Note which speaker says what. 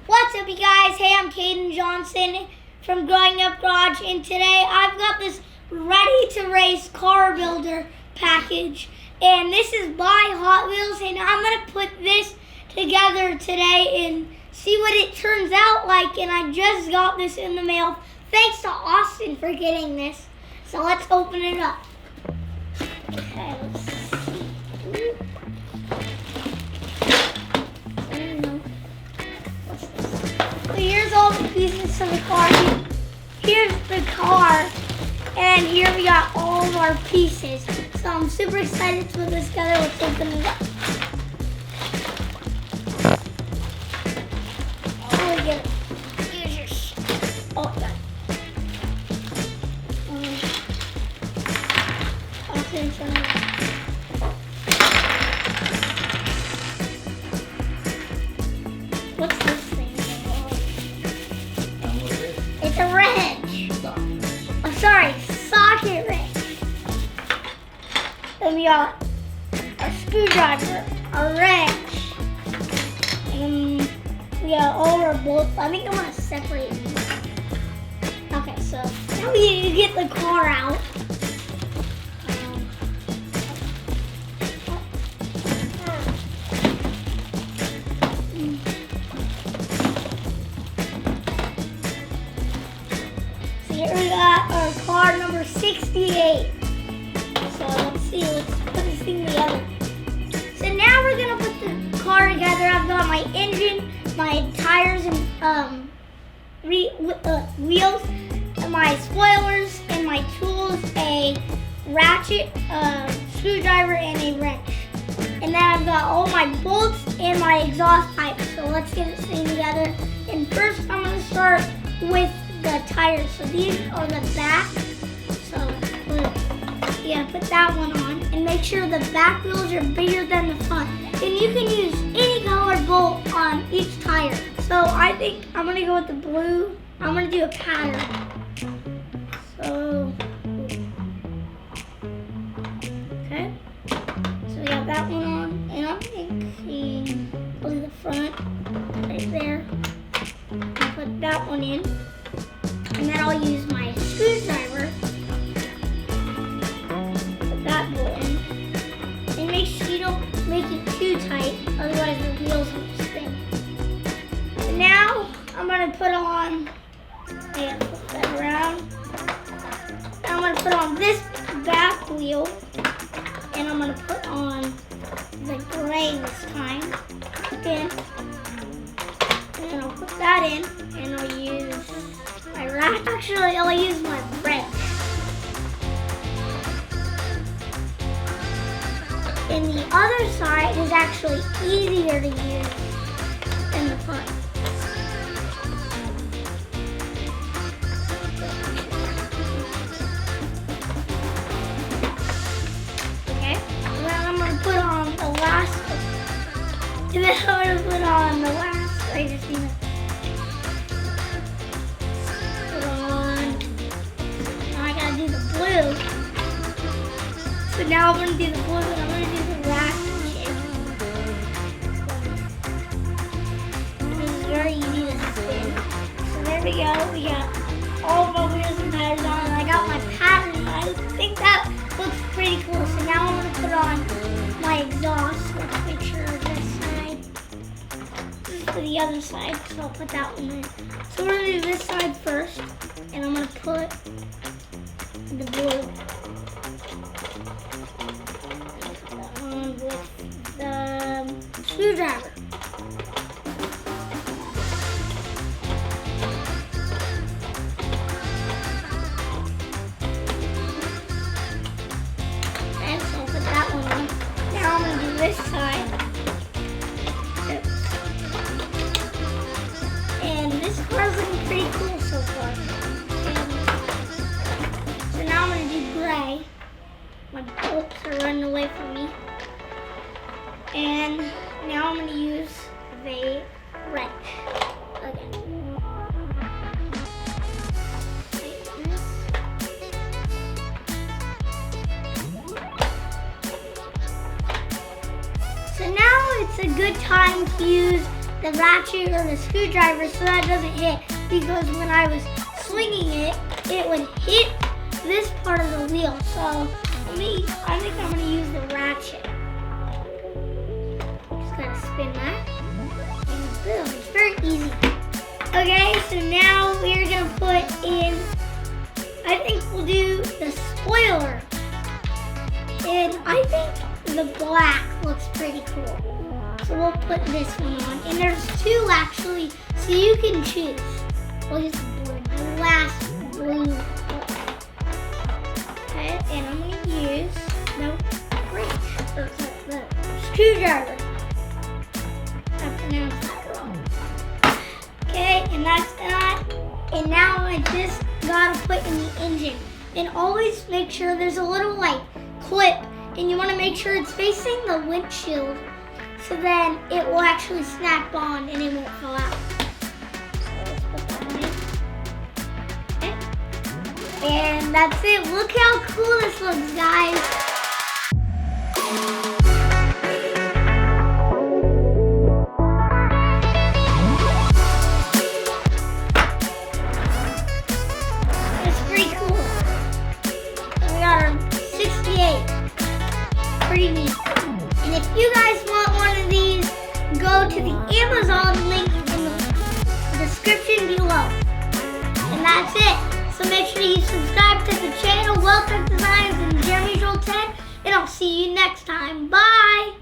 Speaker 1: What's up, you guys? Hey, I'm Kaiden Johnson from Growing Up Garage, and today I've got this ready-to-race car builder package, and this is by Hot Wheels, and I'm gonna put this together today and see what it turns out like. And I just got this in the mail. Thanks to Austin for getting this. So let's open it up. Okay, let's see. So here's all the pieces of the car. Here's the car, and here we got all of our pieces. So I'm super excited to put this together. Let's open it up. Oh, get it. Here's your oh, God. Toss it in front of you. What's this thing? It's a wrench. Oh, sorry, socket wrench. Then we got a screwdriver, a wrench, and we got all our bolts. I think I want to separate these. Okay, so now we need to get the car out. Here we got our car number 68. So let's see, let's put this thing together. So now we're gonna put the car together. I've got my engine, my tires and wheels, and my spoilers, and my tools, a ratchet, a screwdriver, and a wrench. And then I've got all my bolts and my exhaust pipe. So let's get this thing together. And first I'm gonna start with the tires. So these are the back. So you gotta put that one on and make sure the back wheels are bigger than the front. And you can use any colored bolt on each tire. So I think I'm gonna go with the blue. I'm gonna do a pattern. So okay. So we got that one on, and I'm thinking probably the front right there. I'll put that one in. And then I'll use my screwdriver, put that bolt in, and make sure you don't make it too tight, otherwise the wheels will spin. And now I'm going to put on, and flip that around. Now I'm going to put on this back wheel, and I'm going to put on the gray this time, again. And I'll put that in, and I'll use my ratchet. Actually, I'll use my wrench. And the other side is actually easier to use than the front. Okay, and then I'm going to put on the last one. And then I'm going to put on the last, I just need to blue. So now I'm going to do the blue, and I'm going to do the ratchet. This is very easy to spin. So there we go. We got all of my wheels and tires on, and I got my pattern. I think that looks pretty cool. So now I'm going to put on my exhaust. Let's make sure this side. This is for the other side, so I'll put that one in. So we're going to do this side first, and I'm going to put the blue on with the screwdriver. And so I'll put that one on. Now I'm going to do this side. And this car's looking pretty cool so far. Gray. My bolts are running away from me. And now I'm going to use the wrench again. So now it's a good time to use the ratchet or the screwdriver so that doesn't hit, because when I was swinging it, it would hit this part of the wheel. So I think I'm gonna use the ratchet. Just gotta spin that, and boom, it's very easy. Okay, so now we're gonna put in, I think we'll do the spoiler. And I think the black looks pretty cool. So we'll put this one on. And there's two actually, so you can choose. We'll use the last blue. Okay, and I'm gonna use the wrench, or the screwdriver. I pronounced that wrong. Okay, and that's that. And now I just gotta put in the engine. And always make sure there's a little like clip, and you want to make sure it's facing the windshield, so then it will actually snap on and it won't fall out. So let's put that in. Okay. And that's it. Look how cool this looks, guys. Pretty neat. And if you guys want one of these, go to the Amazon link in the description below. And that's it. So make sure you subscribe to the channel, Well Tech Designs and Jeremy Joel 10, and I'll see you next time. Bye!